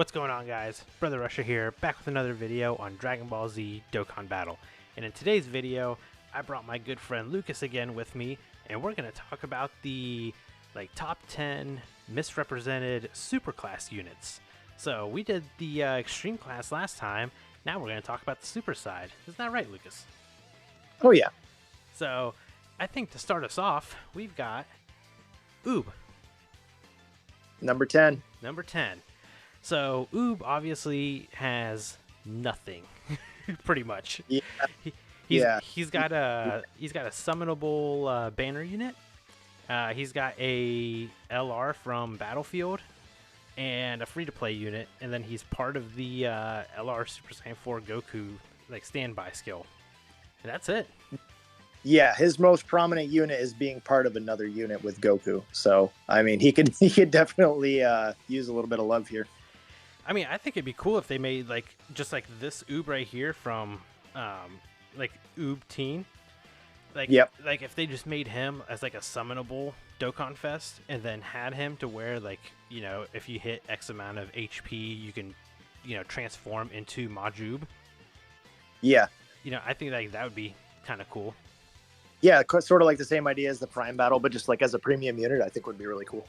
What's going on, guys? Brother Russia here, back with another video on Dragon Ball Z Dokkan Battle. And in today's video, I brought my good friend Lucas again with me, and we're going to talk about the top 10 misrepresented superclass units. So we did the extreme class last time. Now we're going to talk about the super side. Isn't that right, Lucas? Oh yeah. So I think to start us off, we've got Oob. Number 10. Number 10. So Oob obviously has nothing, pretty much. Yeah. He's got a summonable banner unit. He's got a LR from Battlefield and a free-to-play unit, and then he's part of the LR Super Saiyan 4 Goku standby skill. And that's it. Yeah, his most prominent unit is being part of another unit with Goku. So I mean, he could definitely use a little bit of love here. I mean, I think it'd be cool if they made just this Oob right here from Oob Teen. Like if they just made him as a summonable Dokkan Fest, and then had him to where if you hit X amount of HP, you can transform into Majub. Yeah. I think that would be kind of cool. Yeah, sort of like the same idea as the Prime Battle, but just as a premium unit, I think would be really cool.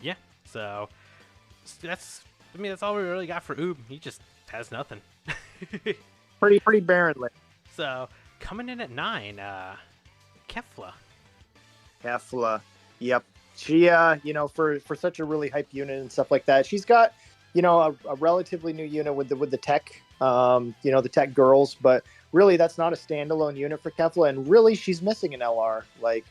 Yeah. So that's all we really got for Oob. He just has nothing. pretty barren. So coming in at 9, Kefla. Kefla. Yep. She for such a really hype unit and stuff like that, she's got a relatively new unit with the tech, the tech girls, but really that's not a standalone unit for Kefla, and really she's missing an LR like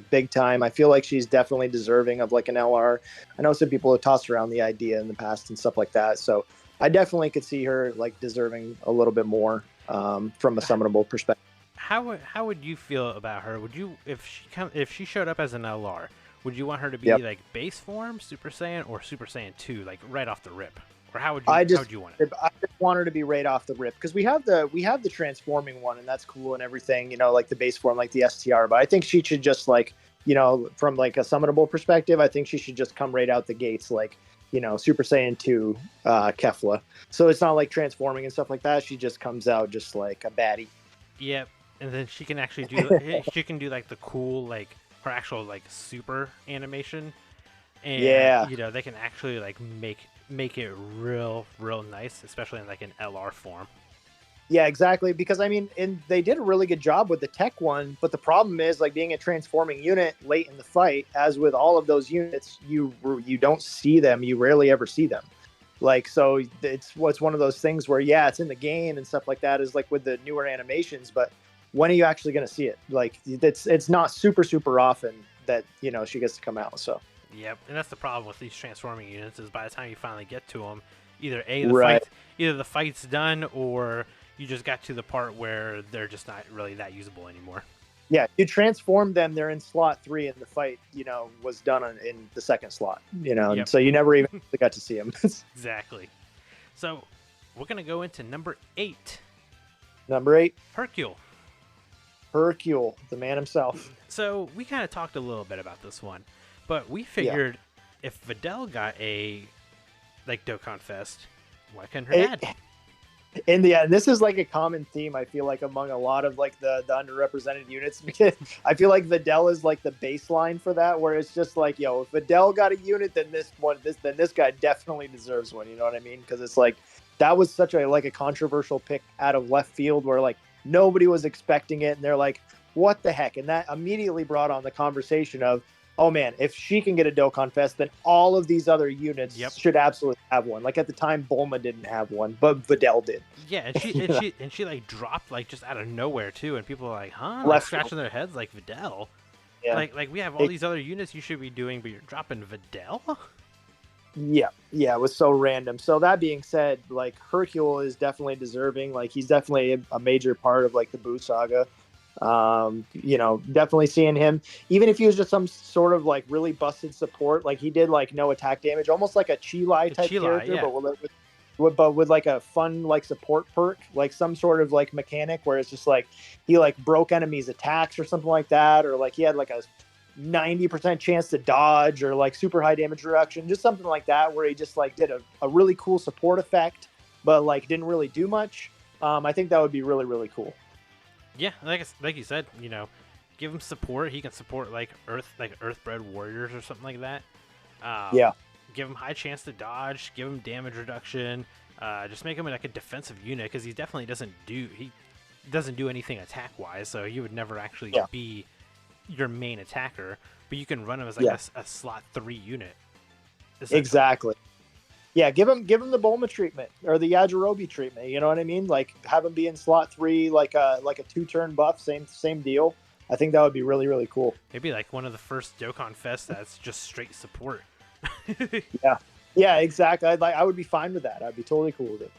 big time. I feel like she's definitely deserving of an LR. I know some people have tossed around the idea in the past and stuff like that, so I definitely could see her deserving a little bit more from a summonable perspective. How would you feel about her? Would you, if she showed up as an LR, would you want her to be base form Super Saiyan or Super Saiyan 2 right off the rip? Or how would you want it? I just want her to be right off the rip, because we have the transforming one, and that's cool and everything, the base form, the STR. But I think she should just from a summonable perspective, I think she should just come right out the gates Super Saiyan 2 Kefla. So it's not transforming and stuff like that. She just comes out just like a baddie. Yep, and then she can actually do the cool her actual super animation, and they can actually make it real nice, especially in an LR form. Yeah, exactly, because I mean, they did a really good job with the tech one, but the problem is being a transforming unit late in the fight, as with all of those units, you don't see them, you rarely ever see them. So it's one of those things where it's in the game and stuff like that, is with the newer animations, but when are you actually going to see it? It's not super often that she gets to come out. So yep, and that's the problem with these transforming units, is by the time you finally get to them, either the fight's done, or you just got to the part where they're just not really that usable anymore. Yeah, you transform them, they're in slot 3, and the fight was done in the second slot. Yep. So you never even got to see them. Exactly. So we're gonna go into number 8. Number 8, Hercule, the man himself. So we kind of talked a little bit about this one, but we figured if Videl got a Dokkan Fest, why couldn't her dad? And this is a common theme, I feel among a lot of the underrepresented units, because I feel Videl is the baseline for that, where it's just if Videl got a unit, then this guy definitely deserves one. You know what I mean? Because it's that was such a controversial pick out of left field, where nobody was expecting it, and they're what the heck? And that immediately brought on the conversation of, oh man, if she can get a Dokkan Fest, then all of these other units should absolutely have one. At the time, Bulma didn't have one, but Videl did. Yeah, and she dropped just out of nowhere too, and people are huh? Scratching their heads Videl. Yeah. We have all these other units you should be doing, but you're dropping Videl? Yeah, it was so random. So that being said, Hercule is definitely deserving. He's definitely a major part of the Buu saga. Definitely seeing him, even if he was just some sort of really busted support, he did no attack damage, almost like a Chi-Lai type character, yeah. but with a fun support perk, some sort of mechanic where it's just he broke enemies' attacks or something like that, or he had a 90% chance to dodge or like super high damage reduction, just something like that, where he just like did a really cool support effect, but like didn't really do much. I think that would be really, really cool. Yeah, like you said, give him support. He can support like Earthbred warriors or something like that. Yeah. Give him high chance to dodge. Give him damage reduction. Just make him like a defensive unit, because he definitely doesn't do anything attack wise. So he would never actually be your main attacker. But you can run him as like a slot 3 unit. Exactly. Yeah, give him the Bulma treatment or the Yajirobe treatment. You know what I mean? Like have him be in slot 3, like a 2-turn buff. Same deal. I think that would be really, really cool. Maybe like one of the first Dokkan Fest that's just straight support. Yeah, exactly. I would be fine with that. I'd be totally cool with it.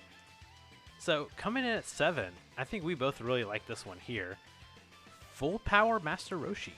So coming in at 7, I think we both really like this one here. Full Power Master Roshi.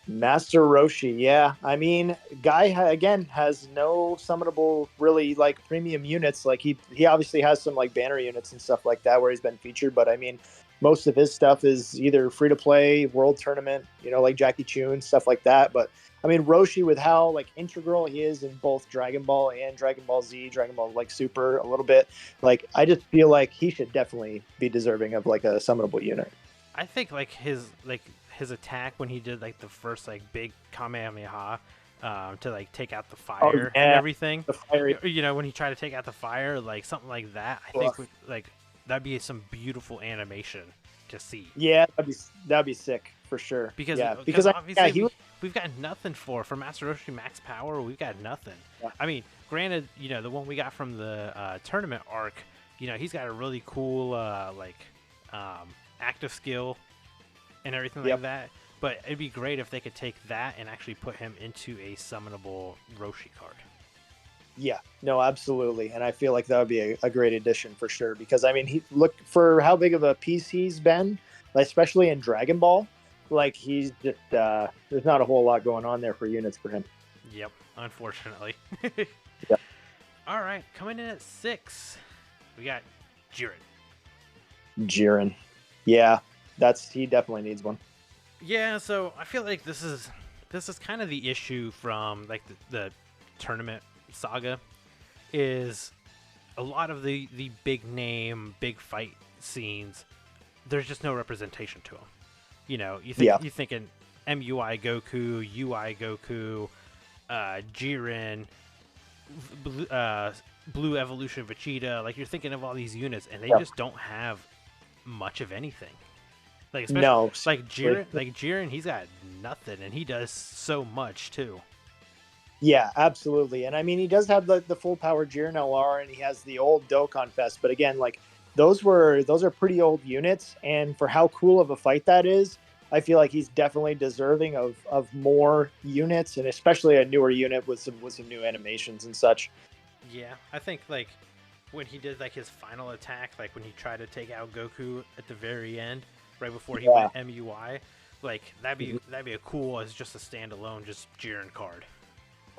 Master Roshi, yeah. I mean, guy again has no summonable really like premium units. Like he obviously has some like banner units and stuff like that where he's been featured, but I mean, most of his stuff is either free to play, world tournament, like Jackie Chun, stuff like that. But I mean, Roshi, with how like integral he is in both Dragon Ball and Dragon Ball Z, Dragon Ball like Super a little bit, like I just feel like he should definitely be deserving of like a summonable unit. I think like his attack when he did like the first like big Kamehameha to like take out the fire and everything. The fire. When he tried to take out the fire, like something like that. I think like that'd be some beautiful animation to see. Yeah, that'd be sick for sure. Because obviously we've got nothing for Master Roshi Max Power. We've got nothing. Yeah. I mean, granted, the one we got from the tournament arc, he's got a really cool active skill and everything like that. But it'd be great if they could take that and actually put him into a summonable Roshi card. Yeah, no, absolutely. And I feel like that would be a great addition for sure. Because, I mean, look for how big of a piece he's been, especially in Dragon Ball. Like, he's just, there's not a whole lot going on there for units for him. Yep, unfortunately. Yep. All right, coming in at 6, we got Jiren. Jiren. Yeah, he definitely needs one. Yeah, so I feel like this is kind of the issue from like the tournament saga, is a lot of the big name, big fight scenes, there's just no representation to them. You're thinking MUI Goku, UI Goku, Jiren, Blue Evolution Vegeta. Like, you're thinking of all these units, and they just don't have much of anything. Like, especially like Jiren, he's got nothing, and he does so much too. Yeah, absolutely. And I mean, he does have the full power Jiren LR, and he has the old Dokkan Fest. But again, like those are pretty old units, and for how cool of a fight that is, I feel like he's definitely deserving of more units, and especially a newer unit with some new animations and such. Yeah, I think like when he did like his final attack, like when he tried to take out Goku at the very end, right before he went MUI, like that'd be a cool as just a standalone just Jiren card.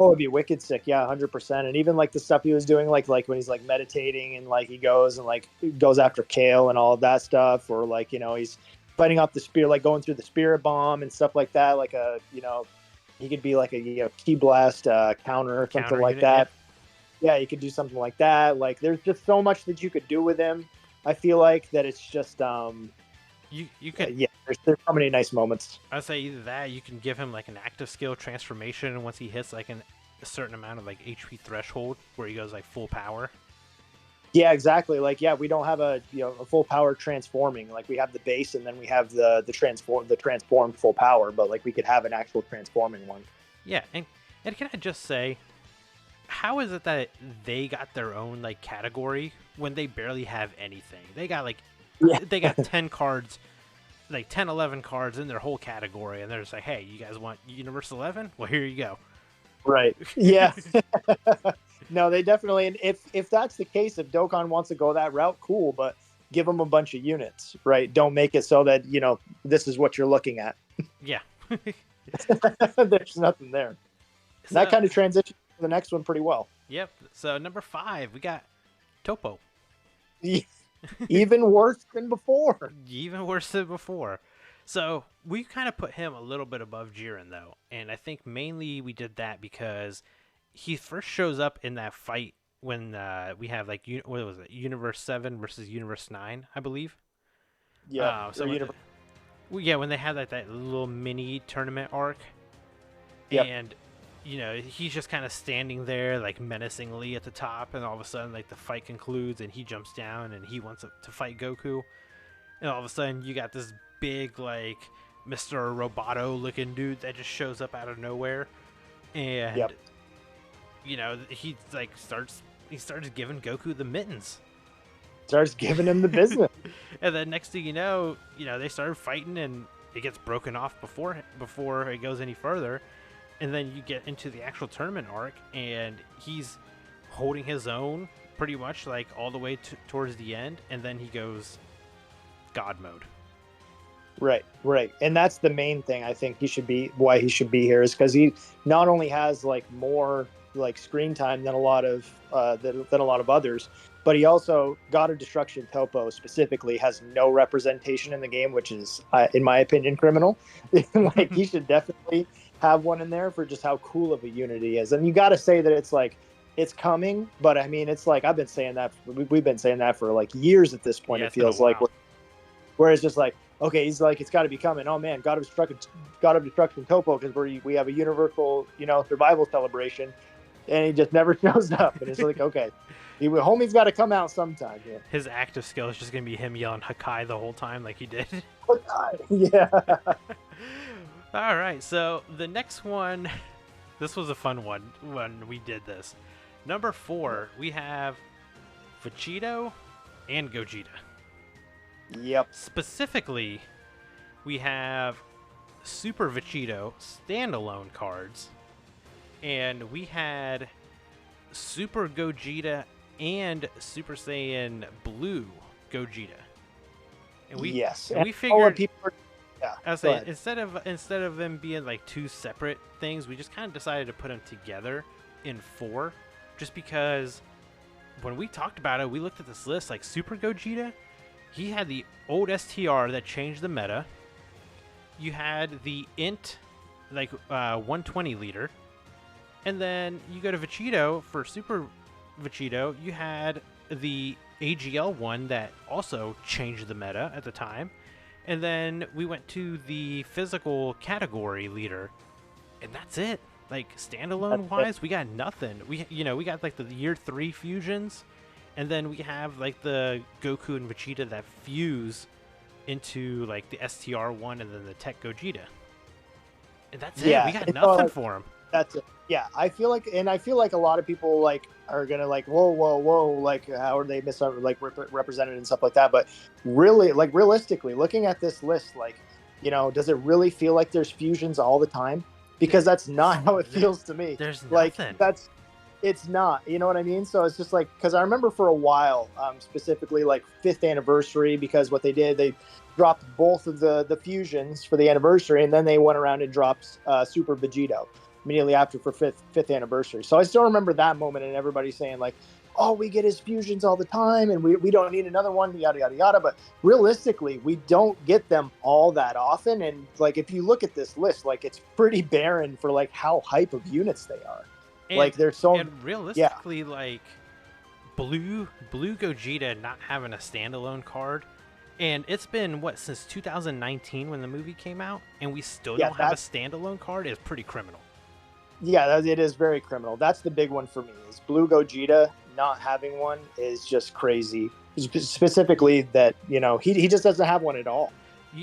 Oh, it'd be wicked sick, yeah, 100%. And even like the stuff he was doing, like when he's like meditating and like he goes after Kale and all of that stuff, or like he's fighting off the spear, like going through the spirit bomb and stuff like that. Like he could be like a ki blast counter or something like that. Yeah, you could do something like that. Like there's just so much that you could do with him. I feel like that it's just you could there's so many nice moments. I'd say either that, you can give him like an active skill transformation, and once he hits like a certain amount of like HP threshold where he goes like full power. Yeah, exactly. Like we don't have a full power transforming. Like we have the base, and then we have the transformed full power, but like we could have an actual transforming one. Yeah, and can I just say, how is it that they got their own like category when they barely have anything? They got they got 10 cards, like 10, 11 cards in their whole category, and they're just like, hey, you guys want Universe 11? Well, here you go. Right. Yeah. No, they definitely, and if that's the case, if Dokkan wants to go that route, cool, but give them a bunch of units, right? Don't make it so that, this is what you're looking at. Yeah. There's nothing there. So, that kind of transitions to the next one pretty well. Yep. So number 5, we got Topo. Even worse than before. Even worse than before. So we kind of put him a little bit above Jiren though, and I think mainly we did that because he first shows up in that fight when we have like what was it, Universe 7 versus Universe 9, I believe. Yep. So well, yeah, when they had like that little mini tournament arc, Yep. and he's just kind of standing there like menacingly at the top, and all of a sudden like the fight concludes and he jumps down and he wants to fight Goku, and all of a sudden you got this big like Mr. Roboto looking dude that just shows up out of nowhere, and Yep. he like starts giving Goku the mittens. Starts giving him the business. And then next thing you know, they started fighting and it gets broken off before it goes any further. And then you get into the actual tournament arc and he's holding his own pretty much like all the way towards the end. And then he goes God mode. Right. And that's the main thing I think why he should be here is because he not only has like more like screen time than a lot of others, but he also, God of Destruction Topo specifically has no representation in the game, which is, in my opinion, criminal. Like he should definitely have one in there for just how cool of a unit he is. And you got to say that it's coming, but I mean, it's like, we've been saying that for like years at this point. Yeah, it feels like, where it's just like, okay, he's like, it's got to be coming. Oh man, God of Destruction Topo, because we have a universal, survival celebration, and he just never shows up. And it's like, okay, homie's got to come out sometime. Yeah. His active skill is just gonna be him yelling Hakai the whole time, like he did. Yeah. All right, so the next one, this was a fun one when we did this. Number 4, we have Vegito and Gogeta. Yep. Specifically, we have Super Vegito standalone cards, and we had Super Gogeta and Super Saiyan Blue Gogeta. And we figured I was saying, instead of them being like two separate things, we just kind of decided to put them together in 4, just because when we talked about it, we looked at this list like Super Gogeta. He had the old STR that changed the meta. You had the Int, like 120 liter, and then you go to Vegito for Super Vegito. You had the AGL one that also changed the meta at the time. And then we went to the physical category leader, and that's it. Like standalone wise, we got nothing. We got like the year 3 fusions, and then we have like the Goku and Vegeta that fuse into like the STR one and then the Tech Gogeta. And that's it. We got nothing for him. That's it. Yeah, I feel like a lot of people like are gonna like whoa, like how are they represented and stuff like that. But really, like realistically, looking at this list, like does it really feel like there's fusions all the time? Because that's not how it feels to me. There's like nothing. It's not. You know what I mean? So it's just like because I remember for a while, specifically like 5th anniversary, because what they did, they dropped both of the fusions for the anniversary, and then they went around and dropped Super Vegito immediately after for 5th anniversary. So I still remember that moment and everybody saying like, oh, we get his fusions all the time and we don't need another one, yada, yada, yada. But realistically, we don't get them all that often. And like, if you look at this list, like it's pretty barren for like how hype of units they are. Like they're so... And realistically, like Blue Gogeta not having a standalone card, and it's been, since 2019 when the movie came out, and we still don't have a standalone card is pretty criminal. Yeah, it is very criminal. That's the big one for me, is Blue Gogeta not having one is just crazy. Specifically that, he just doesn't have one at all.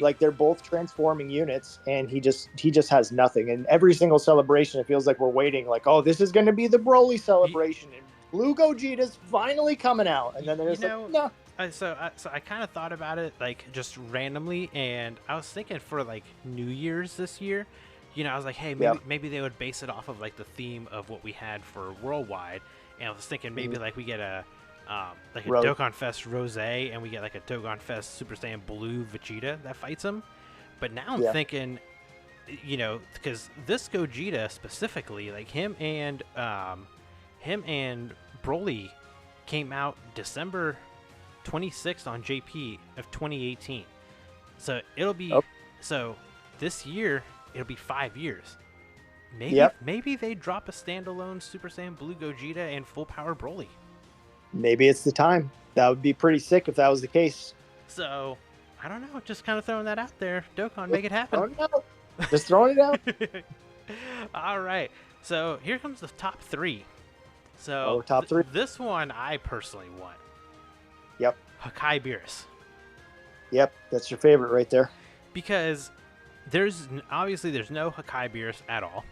Like they're both transforming units and he just has nothing. And every single celebration, it feels like we're waiting like, oh, this is going to be the Broly celebration and Blue Gogeta's finally coming out. And then there's like, no. So I kind of thought about it like just randomly, and I was thinking for like New Year's this year, I was like, hey, maybe they would base it off of like the theme of what we had for Worldwide, and I was thinking maybe like we get a Dokkan Fest Rose, and we get like a Dokkan Fest Super Saiyan Blue Vegeta that fights him. But now I'm thinking, because this Gogeta specifically, like him and Broly came out December 26th on JP of 2018. So it'll be So this year it'll be 5 years. Maybe they drop a standalone Super Saiyan Blue Gogeta and Full Power Broly. Maybe it's the time. That would be pretty sick if that was the case. So I don't know. Just kind of throwing that out there. Dokkan, make it happen. Just throwing it out. All right. So here comes the top three. So top three. This one I personally want. Yep. Hakai Beerus. Yep, that's your favorite right there. Because there's no Hakai Beerus at all,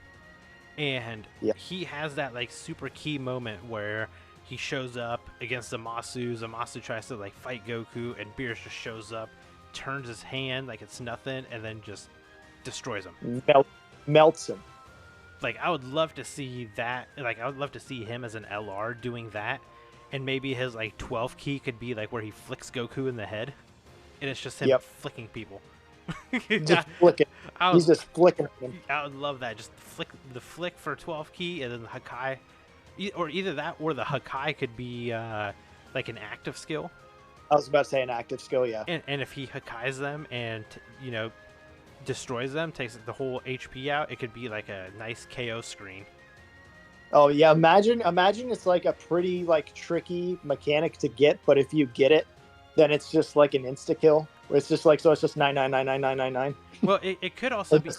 and he has that like super key moment where he shows up against Zamasu. Zamasu tries to like fight Goku, and Beerus just shows up, turns his hand like it's nothing, and then just destroys him. Melts him. Like, I would love to see that. Like, I would love to see him as an LR doing that, and maybe his like 12 key could be like where he flicks Goku in the head, and it's just him flicking people. Just flicking. He's just flicking them. I would love that. Just the flick for 12 key, and then the Hakai, or either that or the Hakai could be like an active skill. I was about to say an active skill, yeah. And if he Hakais them and destroys them, takes the whole HP out, it could be like a nice KO screen. Oh yeah, imagine it's like a pretty like tricky mechanic to get, but if you get it, then it's just like an insta kill. Where it's just like, so it's just 9999999. Well, it could also be.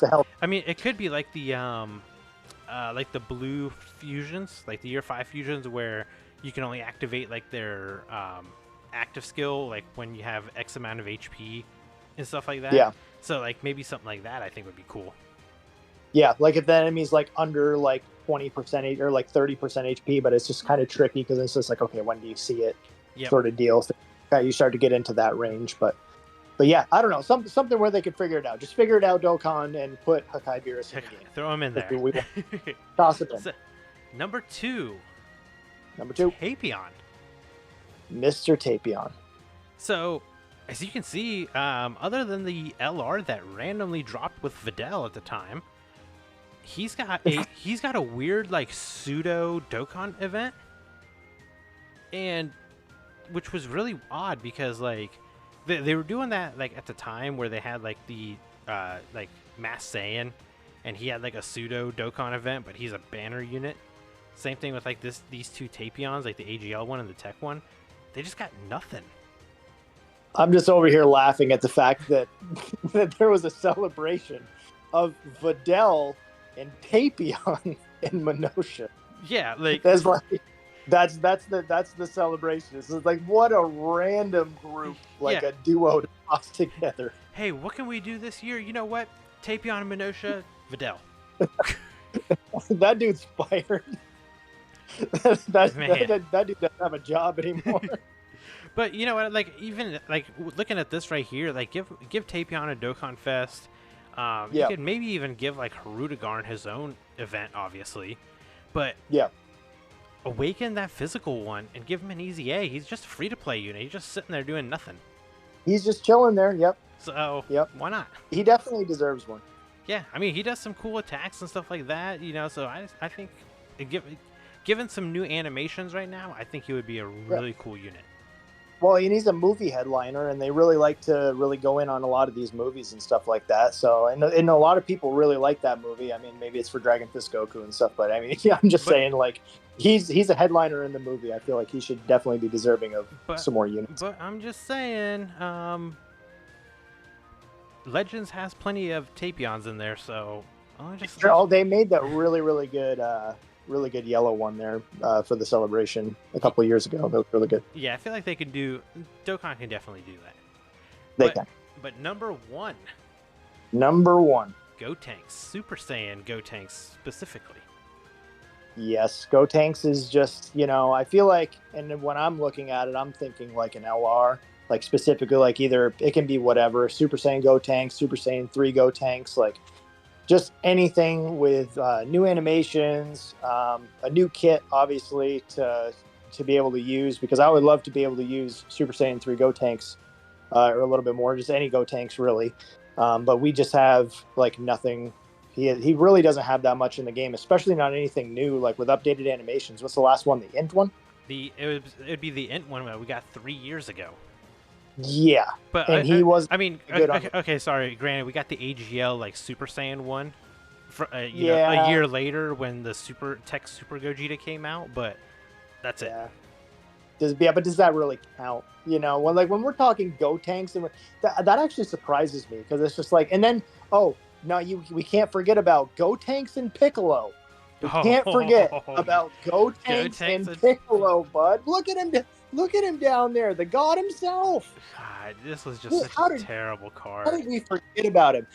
I mean, it could be like the blue fusions, like the Year 5 fusions, where you can only activate like their active skill, like when you have X amount of HP and stuff like that. Yeah. So like maybe something like that, I think would be cool. Yeah, like if the enemy's like under like 20% or like 30% HP, but it's just kind of tricky because it's just like, okay, when do you see it? Sort of deal. So you start to get into that range, but yeah, I don't know, something where they could figure it out. Just figure it out, Dokkan, and put Hakai Beerus in the game. Throw him in there. Toss it in. So, number two. Tapion. Mr. Tapion. So, as you can see, other than the LR that randomly dropped with Videl at the time, he's got a weird like pseudo Dokkan event, and which was really odd because like they were doing that like at the time where they had like the like Mass Saiyan, and he had like a pseudo Dokkan event, but he's a banner unit. Same thing with like these two Tapions, like the AGL one and the Tech one. They just got nothing. I'm just over here laughing at the fact that that there was a celebration of Videl and Tapion in Minosha. Yeah, like that's the celebration. It's like, what a random group, like a duo to toss together. Hey, what can we do this year? You know what? Tapion and Minosha, Videl. That dude's fired. that dude doesn't have a job anymore. But you know what? Like even like looking at this right here, like give Tapion a Dokkan Fest. You could maybe even give like Harudegarn his own event, obviously. But awaken that physical one and give him an easy A. He's just a free to play unit. He's just sitting there doing nothing. He's just chilling there. Yep. So why not? He definitely deserves one. Yeah, I mean he does some cool attacks and stuff like that. So I think given some new animations right now, I think he would be a really cool unit. Well, and he's a movie headliner, and they really like to really go in on a lot of these movies and stuff like that. So, and a lot of people really like that movie. I mean, maybe it's for Dragon Fist Goku and stuff, but I mean, I'm just saying, like, he's a headliner in the movie. I feel like he should definitely be deserving of some more units. But I'm just saying, Legends has plenty of Tapions in there, so they made that really good yellow one there for the celebration a couple of years ago. That was really good. Yeah, I feel like they could do. Dokkan can definitely do that. They can. But number one. Gotenks, Super Saiyan Gotenks specifically. Yes, Gotenks is just, I feel like, and when I'm looking at it, I'm thinking like an LR, like specifically like either it can be whatever, Super Saiyan Gotenks, Super Saiyan 3 Gotenks, like just anything with new animations, a new kit, obviously, to be able to use, because I would love to be able to use Super Saiyan 3 Gotenks, or a little bit more, just any Gotenks, really. But we just have, like, nothing. He really doesn't have that much in the game, especially not anything new, like, with updated animations. What's the last one, the Int one? It'd be the Int one that we got 3 years ago. Yeah, But and he was I mean, good on okay, okay, sorry. Granted, we got the AGL like Super Saiyan one, for, you know, a Yeah, year later when the Super Gogeta came out. But that's it. yeah. But does that really count? You know, when we're talking Go tanks, and that actually surprises me because it's just like, and then oh no, we can't forget about Go tanks and Piccolo. We can't forget Oh, about Go Go tanks Tanks and and Piccolo, bud. Look at him, look at him down there, the god himself. God, this was just such a How did terrible how card. did we forget about him?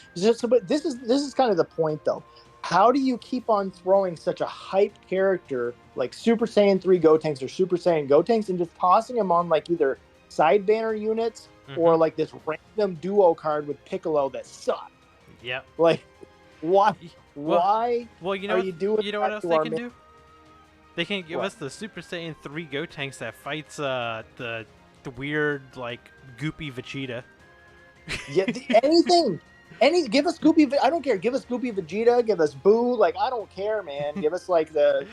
But this is kind of the point, though. How do you keep on throwing such a hype character like Super Saiyan 3 Gotenks or Super Saiyan Gotenks and just tossing him on like either side banner units Mm-hmm. or like this random duo card with Piccolo that suck? Yep. Like, why? Well, Why well, are you doing you know what that else to they our can do? They can give What? us the Super Saiyan 3 Gotenks that fights the weird like goopy Vegeta. Yeah, anything. Give us Goopy. I don't care. Give us Goopy Vegeta. Give us Boo. Like, I don't care, man. Give us like This,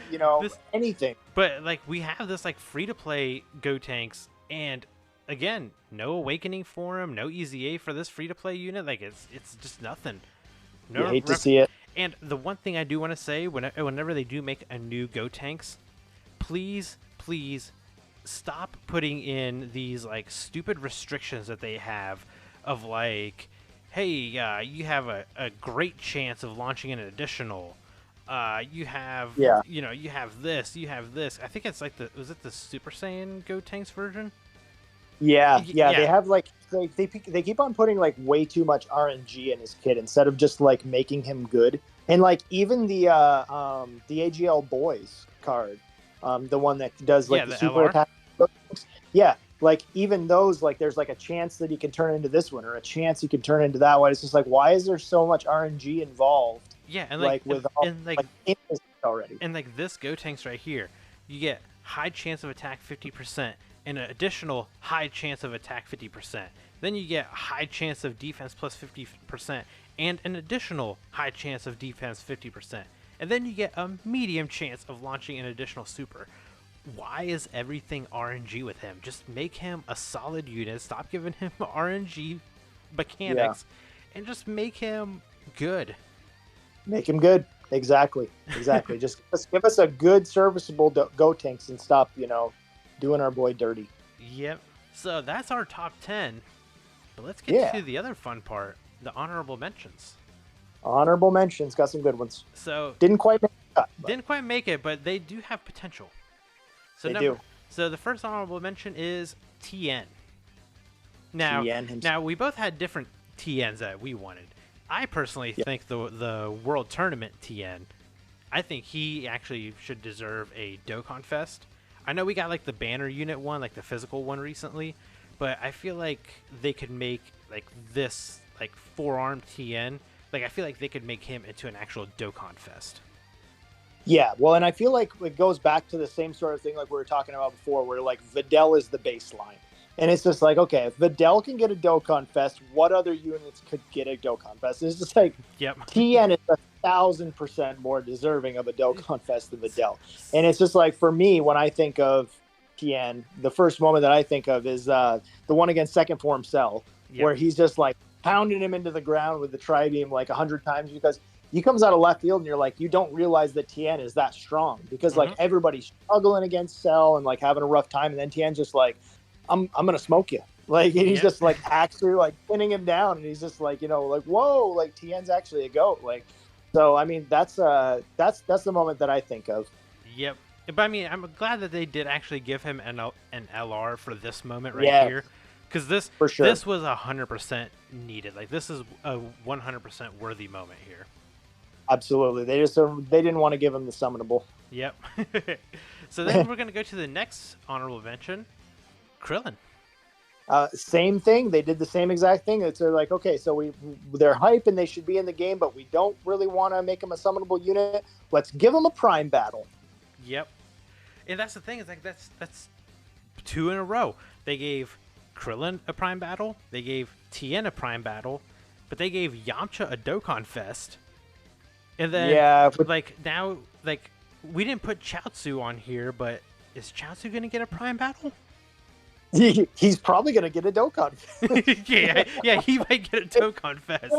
anything. but like we have this like free to play Gotenks, and again, no awakening for him, no EZA for this free to play unit. Like it's just nothing. You No hate to rep- see it. And the one thing I do want to say, whenever they do make a new Gotenks, please stop putting in these like stupid restrictions that they have of like, hey, you have a great chance of launching an additional. You have, Yeah. you have this, you have this. I think it's like was it the Super Saiyan Gotenks version? Yeah, yeah, they Yeah, have like they keep on putting like way too much RNG in his kid instead of just like making him good. And like even the AGL boys card, the one that does yeah, like the the super LR. attack. Yeah, like even those like there's like a chance that he can turn into this one or a chance he can turn into that one. It's just like why is there so much RNG involved? Yeah, and like Like with all like like in this already. and like this Gotenks right here, you get high chance of attack 50% and an additional high chance of attack 50%. Then you get high chance of defense plus 50% and an additional high chance of defense 50%. And then you get a medium chance of launching an additional super. Why is everything RNG with him? Just make him a solid unit. Stop giving him RNG Yeah, mechanics and just make him good. make him good. Exactly, exactly. Just give us a good, serviceable Go tanks and stop, doing our boy dirty. Yep. So that's our top 10. But let's get Yeah, to the other fun part, the honorable mentions. honorable mentions. Got some good ones. So Didn't quite make the cut, but didn't quite make it, but they do have potential. So they number do. so the first honorable mention is TN. Now TN himself. now we both had different TNs that we wanted. I personally Yeah. think the World Tournament TN, I think he actually should deserve a Dokkan Fest. I know we got like the banner unit one, like the physical one recently, but I feel like they could make like this like four-armed TN. Like I feel like they could make him into an actual Dokkan Fest. Yeah, well, and I feel like it goes back to the same sort of thing like we were talking about before, where like Videl is the baseline. And it's just like, okay, if Videl can get a Dokkan Fest, what other units could get a Dokkan Fest? It's just like Yep. TN is 1,000% more deserving of a Dokkan Fest than Videl. And it's just like, for me, when I think of TN, the first moment that I think of is the one against Second Form Cell, Yep. where he's just like pounding him into the ground with the Tri-Beam like 100 times because he comes out of left field and you're like, you don't realize that TN is that strong because like everybody's struggling against Cell and like having a rough time. And then TN's just like, I'm going to smoke you. Like, and he's just like actually like pinning him down. And he's just like, like, whoa, like TN's actually a GOAT. Like, so, I mean, that's the moment that I think of. Yep. But I mean, I'm glad that they did actually give him an LR for this moment right Yeah, here, because this for sure. this was 100% needed. Like this is a 100% worthy moment here. Absolutely. They didn't want to give him the summonable. Yep. So then we're gonna go to the next honorable mention, Krillin. Same thing. They did the same exact thing. It's like, okay, so they're hype and they should be in the game, but we don't really want to make them a summonable unit. Let's give them a prime battle. Yep. And that's the thing, is like that's two in a row. They gave Krillin a prime battle, they gave Tien a prime battle, but they gave Yamcha a Dokkan Fest. And then like now we didn't put Chaozu on here, but is Chaozu gonna get a prime battle? He's probably gonna get a Dokkan. Yeah, he might get a Dokkan Fest.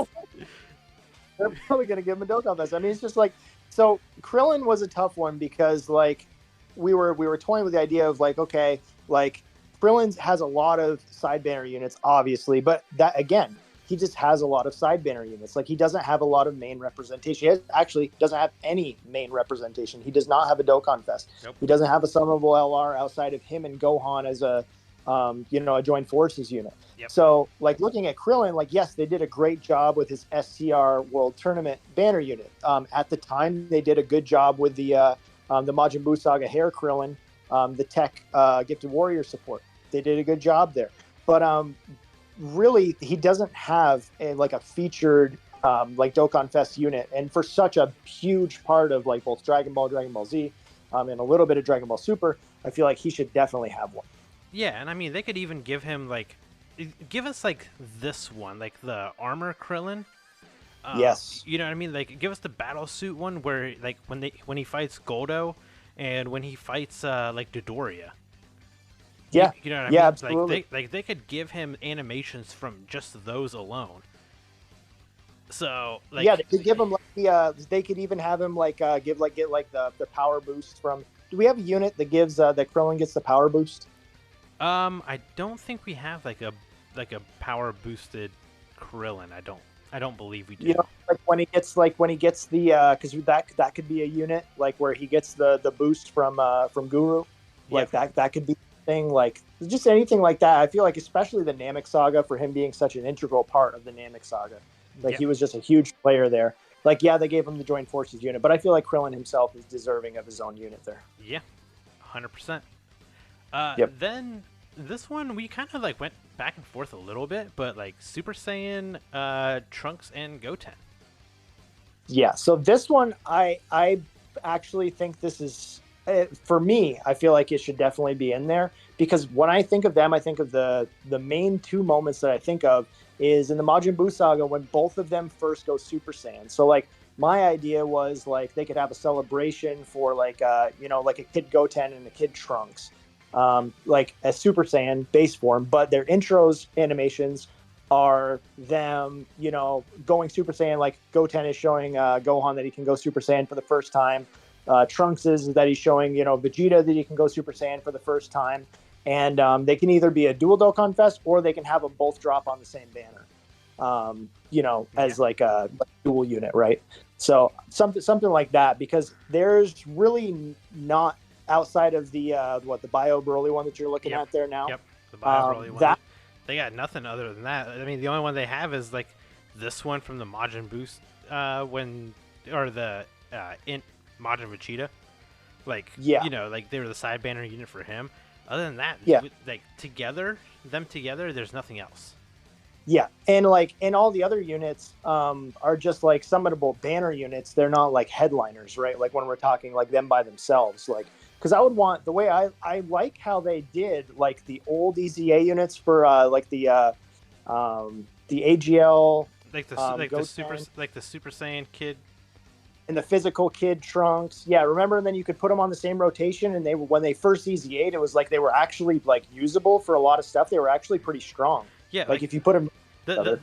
They're probably gonna give him a Dokkan Fest. I mean, it's just like, so Krillin was a tough one because like we were toying with the idea of like, okay, like Krillin has a lot of side banner units, obviously, but that again, he just has a lot of side banner units. Like he doesn't have a lot of main representation. Actually doesn't have any main representation. He does not have a Dokkan Fest. Nope. He doesn't have a summonable LR outside of him and Gohan as a a joint forces unit. Yep. So, like looking at Krillin, like yes, they did a great job with his STR World Tournament banner unit. At the time, they did a good job with the Majin Buu Saga Hair Krillin, the Tech Gifted Warrior support. They did a good job there, but really, he doesn't have like a featured like Dokkan Fest unit, and for such a huge part of like both Dragon Ball, Dragon Ball Z, and a little bit of Dragon Ball Super, I feel like he should definitely have one. Yeah, and I mean, they could even give him like, give us like this one, like the armor Krillin. Yes. You know what I mean? Like, give us the battle suit one where like when he fights Goldo, and when he fights like Dodoria. Yeah. You know what I yeah, mean? absolutely. Like they could give him animations from just those alone. So like, yeah, they could give him like they could even have him like get like the power boost from. Do we have a unit that gives that Krillin gets the power boost? I don't think we have like a power boosted Krillin. I don't believe we do. You know, like when he gets the because that could be a unit like where he gets the boost from Guru, like that could be a thing, like just anything like that. I feel like especially the Namek Saga, for him being such an integral part of the Namek Saga, like he was just a huge player there. Like yeah, they gave him the Joint Forces unit, but I feel like Krillin himself is deserving of his own unit there. Yeah, 100%. Then this one we kind of like went back and forth a little bit, but like Super Saiyan, Trunks, and Goten. Yeah, so this one I actually think this is for me. I feel like it should definitely be in there because when I think of them, I think of the main two moments that I think of is in the Majin Buu saga when both of them first go Super Saiyan. So like my idea was like they could have a celebration for like like a kid Goten and a kid Trunks, like a Super Saiyan base form, but their intros animations are them, going Super Saiyan. Like Goten is showing Gohan that he can go Super Saiyan for the first time. Trunks is that he's showing, Vegeta that he can go Super Saiyan for the first time. And they can either be a dual Dokkan Fest or they can have them both drop on the same banner, as like a dual unit, right? So something like that, because there's really not outside of the the Bio Broly one that you're looking at there now. Yep, the Bio Broly one. They got nothing other than that. I mean, the only one they have is like this one from the Majin Boost the Int Majin Vegeta. Like, like they were the side banner unit for him. Other than that, like them together, there's nothing else. Yeah, and all the other units are just like summonable banner units. They're not like headliners, right? Like when we're talking like them by themselves, like because I would want the way I like how they did like the old EZA units for the AGL, like the Super Saiyan Kid. And the physical kid Trunks. Yeah, remember? And then you could put them on the same rotation, and when they first EZ8'd, it was like they were actually like usable for a lot of stuff. They were actually pretty strong. Yeah, like if you put them. That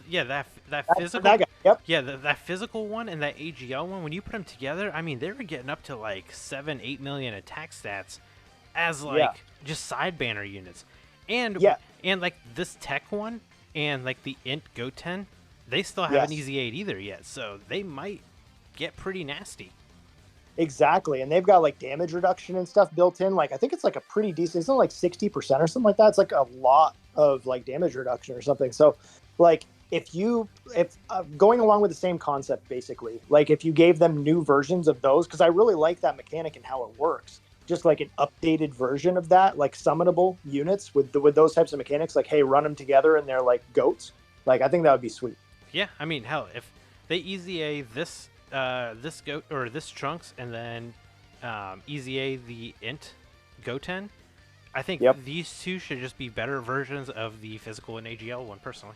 physical. That guy. Yep. Yeah, that physical one and that AGL one. When you put them together, I mean, they were getting up to like 7-8 million attack stats as like just side banner units, and like this tech one and like the Int Goten, they still haven't EZ8 either yet, so they might get pretty nasty. Exactly, and they've got like damage reduction and stuff built in. Like I think it's like a pretty decent. It's not like 60% or something like that. It's like a lot of like damage reduction or something. So, like if going along with the same concept, basically, like if you gave them new versions of those, because I really like that mechanic and how it works. Just like an updated version of that, like summonable units with those types of mechanics. Like, hey, run them together and they're like goats. Like I think that would be sweet. Yeah, I mean, hell, if they EZA this goat or this Trunks and then EZA the Int Goten, I think these two should just be better versions of the physical and AGL one, personally.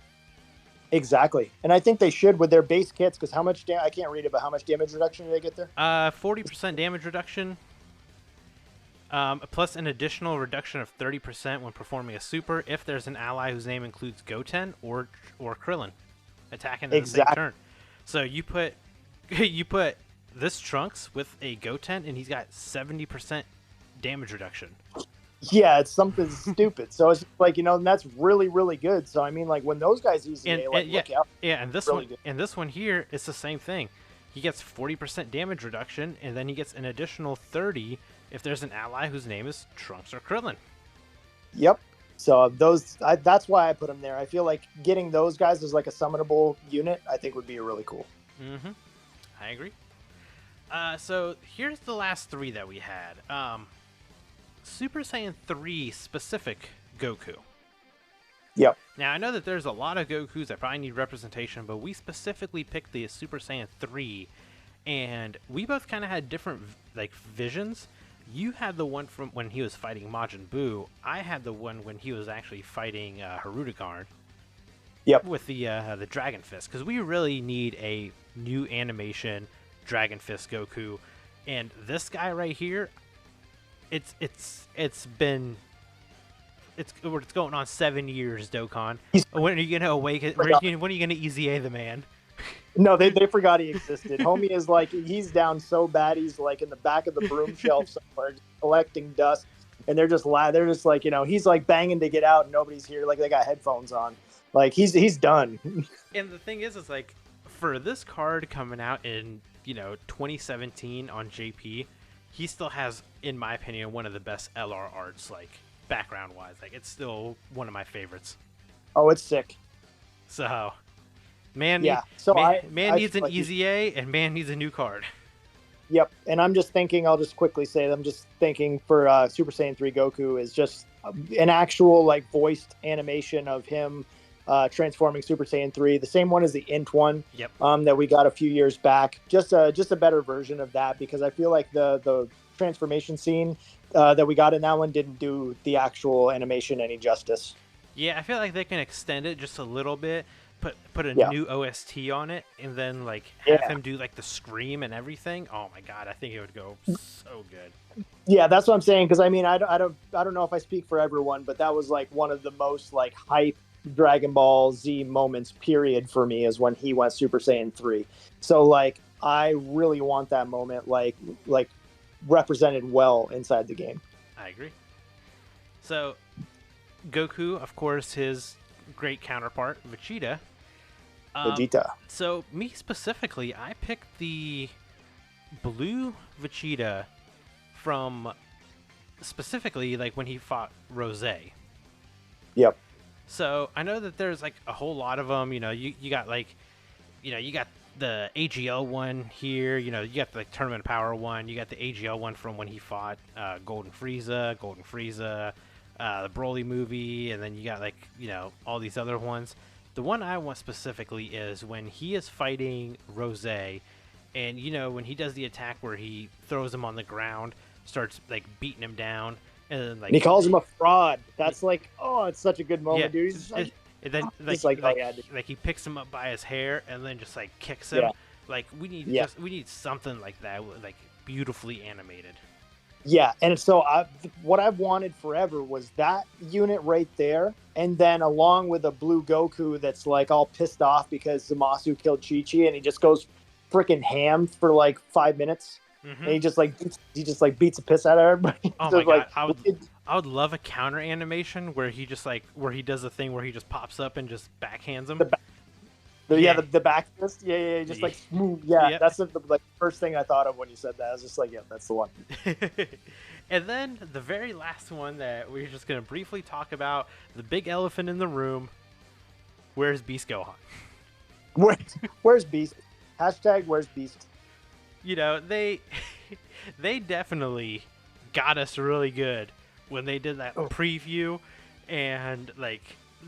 Exactly, and I think they should with their base kits, because how much I can't read it, but how much damage reduction do they get there? 40% damage reduction. Plus an additional reduction of 30% when performing a super if there's an ally whose name includes Goten or Krillin attacking in the same Exactly. turn. So you put you put this Trunks with a Goten and he's got 70% damage reduction. Yeah, it's something stupid. So it's like, and that's really, really good. So I mean, like when those guys EZA, look out. Yeah, and this really one good. and this one here, it's the same thing. He gets 40% damage reduction, and then he gets an additional 30 if there's an ally whose name is Trunks or Krillin. Yep. So that's why I put them there. I feel like getting those guys as like a summonable unit, I think would be really cool. Mm-hmm. I agree. So here's the last three that we had. Super Saiyan 3 specific Goku. Yep. Now I know that there's a lot of Gokus that probably need representation, but we specifically picked the Super Saiyan 3, and we both kind of had different like visions. You had the one from when he was fighting Majin Buu. I had the one when he was actually fighting Hirudegarn. Yep. With the Dragon Fist, because we really need a new animation Dragon Fist Goku, and this guy right here, it's going on 7 years, Dokkan. When are you gonna awaken? When are you gonna EZA the man? No, they forgot he existed. Homie is like, he's down so bad, he's like in the back of the broom shelf somewhere, just collecting dust, and they're just like, he's like banging to get out, and nobody's here. Like they got headphones on. Like he's done. And the thing is like for this card coming out in 2017 on JP, he still has, in my opinion, one of the best LR arts, like background wise. Like it's still one of my favorites. Oh, it's sick. So, man, yeah. So man needs an EZA, and man needs a new card. Yep. And I'm just thinking, I'll just quickly say that I'm just thinking for Super Saiyan 3 Goku is just an actual like voiced animation of him transforming Super Saiyan 3, the same one as the Int one. Yep. That we got a few years back. Just a better version of that, because I feel like the transformation scene that we got in that one didn't do the actual animation any justice. Yeah, I feel like they can extend it just a little bit, put a new OST on it, and then like have him do like the scream and everything. Oh my god, I think it would go so good. Yeah, that's what I'm saying, because I mean, I don't know if I speak for everyone, but that was like one of the most like hype Dragon Ball Z moments period for me, is when he went Super Saiyan 3. So like I really want that moment like represented well inside the game. I agree. So Goku, of course, his great counterpart Vegeta. Vegeta. So me specifically, I picked the blue Vegeta from specifically like when he fought Rose. Yep. So I know that there's like a whole lot of them. You got like, you got the AGL one here. You got the like, Tournament of Power one. You got the AGL one from when he fought Golden Frieza, the Broly movie, and then you got like all these other ones. The one I want specifically is when he is fighting Rose, and when he does the attack where he throws him on the ground, starts like beating him down. And he calls him a fraud. That's like, oh, it's such a good moment, dude. He's like, and then he picks him up by his hair and then just like kicks him. Like we need something like that, like beautifully animated. Yeah, and so what I've wanted forever was that unit right there, and then along with a blue Goku that's like all pissed off because Zamasu killed Chi-Chi, and he just goes freaking ham for like 5 minutes. Mm-hmm. And he just beats the piss out of everybody. Oh my god! I would love a counter animation where he just where he does the thing where he just pops up and just backhands him. The back fist. Yeah, just like smooth. Yeah, yep. That's the first thing I thought of when you said that. I was just like, yeah, that's the one. And then the very last one that we're just gonna briefly talk about, the big elephant in the room. Where's Beast Gohan? Where's Beast? Hashtag where's Beast? They definitely got us really good when they did that preview, and like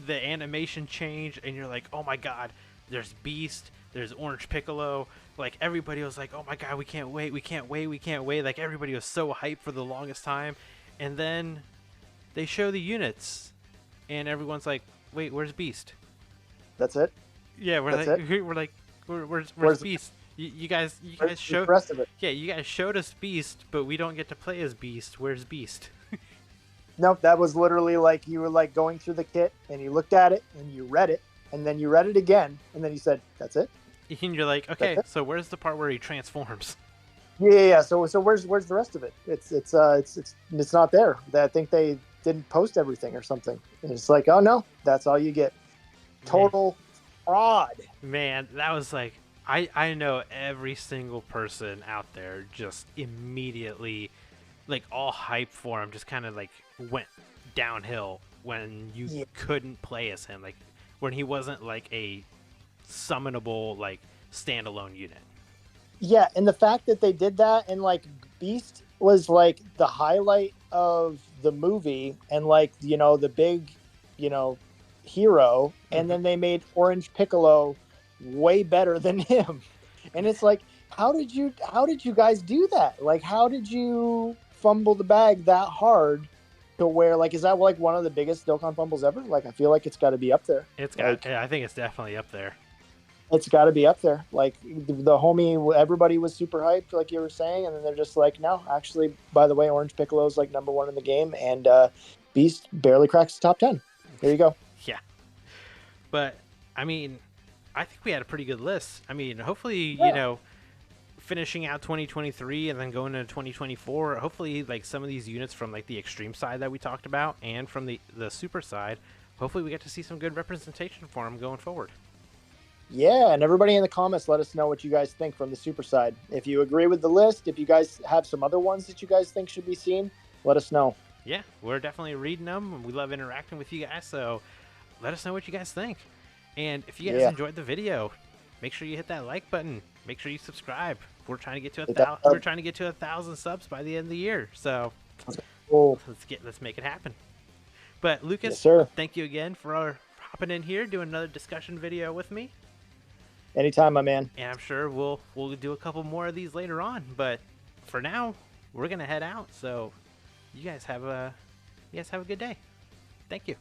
the animation changed, and you're like, oh my god, there's Beast, there's Orange Piccolo. Like everybody was like, oh my god, we can't wait. Like everybody was so hyped for the longest time, and then they show the units, and everyone's like, wait, where's Beast? That's it. Yeah, where's Beast? You guys The show, rest of it. yeah, you guys showed us Beast, but we don't get to play as Beast. Where's Beast? Nope, that was literally like you were like going through the kit and you looked at it and you read it and then you read it again and then you said, "That's it." And you're like, That's okay, it? so where's the part where he transforms? Yeah. So where's the rest of it? It's not there. I think they didn't post everything or something. And it's like, oh no, that's all you get. Total fraud. Man, that was like, I know every single person out there just immediately, like, all hype for him just kind of like went downhill when you Yeah. couldn't play as him, like when he wasn't like a summonable like standalone unit. Yeah, and the fact that they did that and like Beast was like the highlight of the movie and like the big you know hero, and then they made Orange Piccolo way better than him. And it's like, how did you guys do that? Like, how did you fumble the bag that hard to where, like, is that like one of the biggest Dokkan fumbles ever? Like, I feel like it's got to be up there. It's Like, got, yeah, I think it's definitely up there. it's got to be up there. Like the homie, everybody was super hyped, like you were saying, and then they're just like, no, actually, by the way, Orange Piccolo is like number one in the game, and Beast barely cracks the top 10. There you go. Yeah, but I mean, I think we had a pretty good list. I mean, hopefully, Yeah. finishing out 2023 and then going into 2024, hopefully, like some of these units from like the extreme side that we talked about and from the super side, hopefully we get to see some good representation for them going forward. Yeah, and everybody in the comments, let us know what you guys think from the super side. If you agree with the list, if you guys have some other ones that you guys think should be seen, let us know. Yeah, we're definitely reading them, and we love interacting with you guys, so let us know what you guys think. And if you guys enjoyed the video, make sure you hit that like button. Make sure you subscribe. We're trying to get to we're trying to get to 1,000 subs by the end of the year. So let's make it happen. But Lucas, Yes, sir. thank you again for hopping in here, doing another discussion video with me. Anytime, my man. And I'm sure we'll do a couple more of these later on. But for now, we're gonna head out. So you guys have a good day. Thank you.